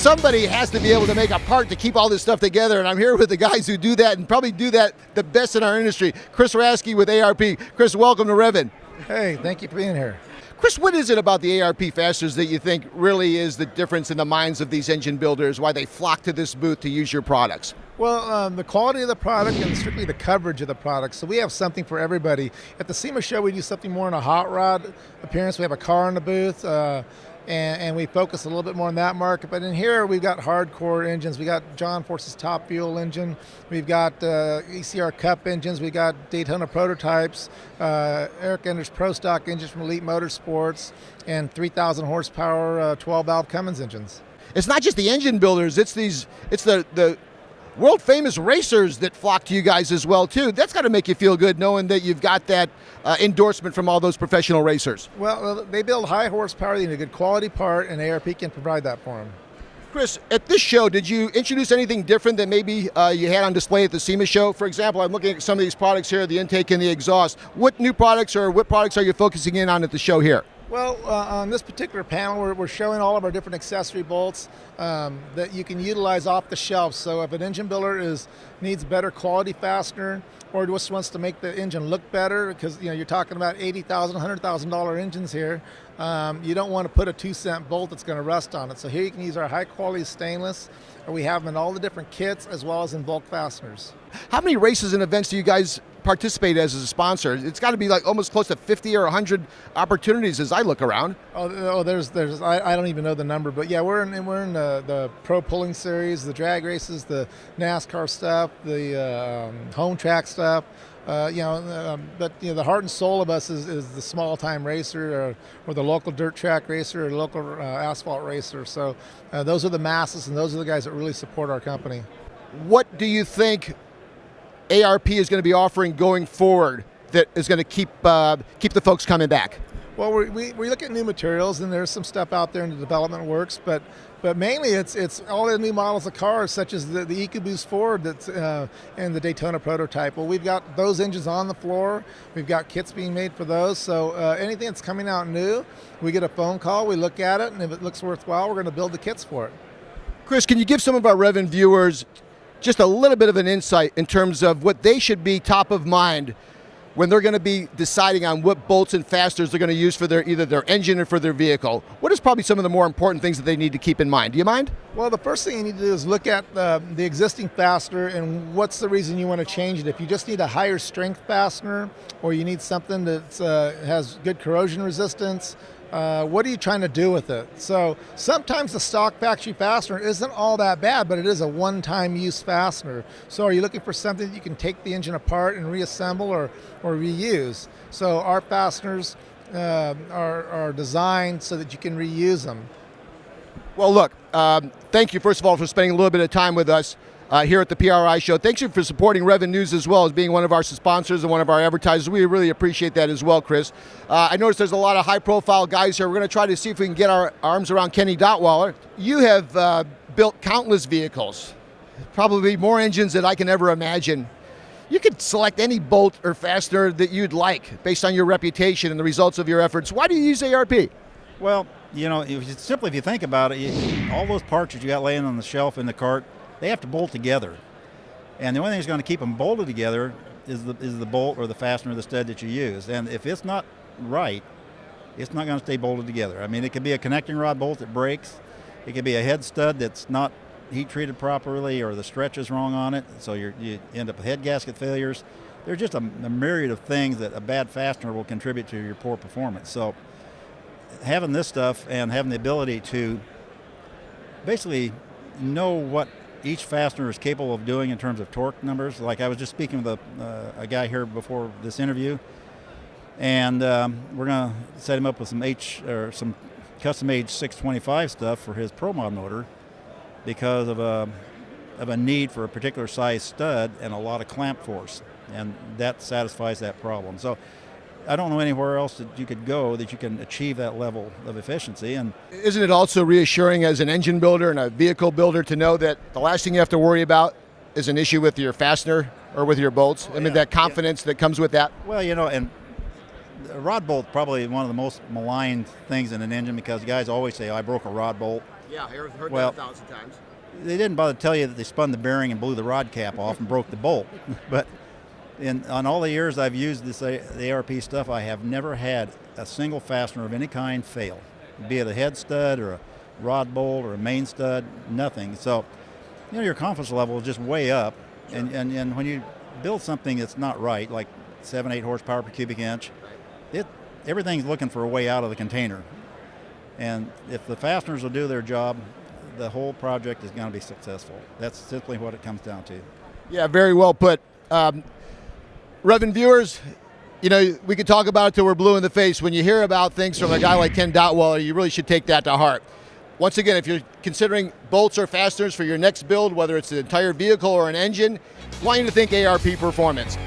somebody has to be able to make a part to keep all this stuff together, and I'm here with the guys who do that and probably do that the best in our industry. Chris Rasky with ARP. Chris, welcome to Rev'n. Hey, thank you for being here. Chris, what is it about the ARP fasteners that you think really is the difference in the minds of these engine builders, why they flock to this booth to use your products? Well, the quality of the product and strictly the coverage of the product. So we have something for everybody. At the SEMA show, we do something more in a hot rod appearance. We have a car in the booth, and we focus a little bit more on that market. But in here, we've got hardcore engines. We got John Force's Top Fuel engine. We've got ECR Cup engines. We got Daytona prototypes, Eric Ender's Pro Stock engines from Elite Motorsports, and 3,000 horsepower 12-valve Cummins engines. It's not just the engine builders. It's the world famous racers that flock to you guys as well too. That's got to make you feel good knowing that you've got that endorsement from all those professional racers. Well, they build high horsepower, they need a good quality part, and ARP can provide that for them. Chris, at this show, did you introduce anything different that maybe you had on display at the SEMA show? For example, I'm looking at some of these products here, the intake and the exhaust. What new products or what products are you focusing in on at the show here? Well, on this particular panel, we're showing all of our different accessory bolts that you can utilize off the shelf. So if an engine builder needs better quality fastener, or just wants to make the engine look better, because you're talking about $80,000, $100,000 engines here, you don't want to put a 2-cent bolt that's going to rust on it. So here you can use our high quality stainless. We have them in all the different kits as well as in bulk fasteners. How many races and events do you guys participate as a sponsor? It's got to be like almost close to 50 or 100 opportunities as I look around. There's I don't even know the number, but yeah, we're in the pro pulling series, the drag races, the NASCAR stuff, the home track stuff. But the heart and soul of us is the small time racer or the local dirt track racer or the local asphalt racer. So those are the masses, and those are the guys that really support our company. What do you think ARP is going to be offering going forward that is going to keep the folks coming back? Well, we look at new materials, and there's some stuff out there in the development works, but mainly it's all the new models of cars, such as the EcoBoost Ford that's in the Daytona prototype. Well, we've got those engines on the floor. We've got kits being made for those. So anything that's coming out new, we get a phone call, we look at it, and if it looks worthwhile, we're going to build the kits for it. Chris, can you give some of our Rev'n viewers just a little bit of an insight in terms of what they should be top of mind when they're going to be deciding on what bolts and fasteners they're going to use for either their engine or for their vehicle? What is probably some of the more important things that they need to keep in mind? Do you mind? Well, the first thing you need to do is look at the existing fastener and what's the reason you want to change it. If you just need a higher strength fastener, or you need something that has good corrosion resistance, what are you trying to do with it? So sometimes the stock factory fastener isn't all that bad, but it is a one-time use fastener. So are you looking for something that you can take the engine apart and reassemble or reuse? So our fasteners are designed so that you can reuse them. Well, look, thank you, first of all, for spending a little bit of time with us here at the PRI show. Thanks you for supporting Rev'n News as well as being one of our sponsors and one of our advertisers. We really appreciate that as well, Chris. I noticed there's a lot of high-profile guys here. We're going to try to see if we can get our arms around Kenny Dotwaller. You have built countless vehicles, probably more engines than I can ever imagine. You could select any bolt or fastener that you'd like based on your reputation and the results of your efforts. Why do you use ARP? Well, if you think about it, all those parts that you got laying on the shelf in the cart, they have to bolt together. And the only thing that's going to keep them bolted together is the bolt or the fastener or the stud that you use. And if it's not right, it's not going to stay bolted together. I mean, it could be a connecting rod bolt that breaks. It could be a head stud that's not heat treated properly, or the stretch is wrong on it, so you end up with head gasket failures. There's just a myriad of things that a bad fastener will contribute to your poor performance. So having this stuff and having the ability to basically know what each fastener is capable of doing in terms of torque numbers. Like I was just speaking with a guy here before this interview, and we're going to set him up with some custom-made 625 stuff for his Pro Mod motor because of a need for a particular size stud and a lot of clamp force, and that satisfies that problem. So I don't know anywhere else that you could go that you can achieve that level of efficiency. And isn't it also reassuring as an engine builder and a vehicle builder to know that the last thing you have to worry about is an issue with your fastener or with your bolts? I mean, that confidence that comes with that. Well, and a rod bolt probably one of the most maligned things in an engine because guys always say, oh, I broke a rod bolt. Yeah, I've heard Well, that 1,000 times. They didn't bother to tell you that they spun the bearing and blew the rod cap off and broke the bolt. But on all the years I've used the ARP stuff, I have never had a single fastener of any kind fail, be it a head stud or a rod bolt or a main stud, nothing. So, your confidence level is just way up. Sure. And when you build something that's not right, like 7-8 horsepower per cubic inch, everything's looking for a way out of the container. And if the fasteners will do their job, the whole project is going to be successful. That's simply what it comes down to. Yeah, very well put. Rev'n viewers, we could talk about it till we're blue in the face. When you hear about things from a guy like Ken Dotweiler, you really should take that to heart. Once again, if you're considering bolts or fasteners for your next build, whether it's an entire vehicle or an engine, I want you to think ARP Performance.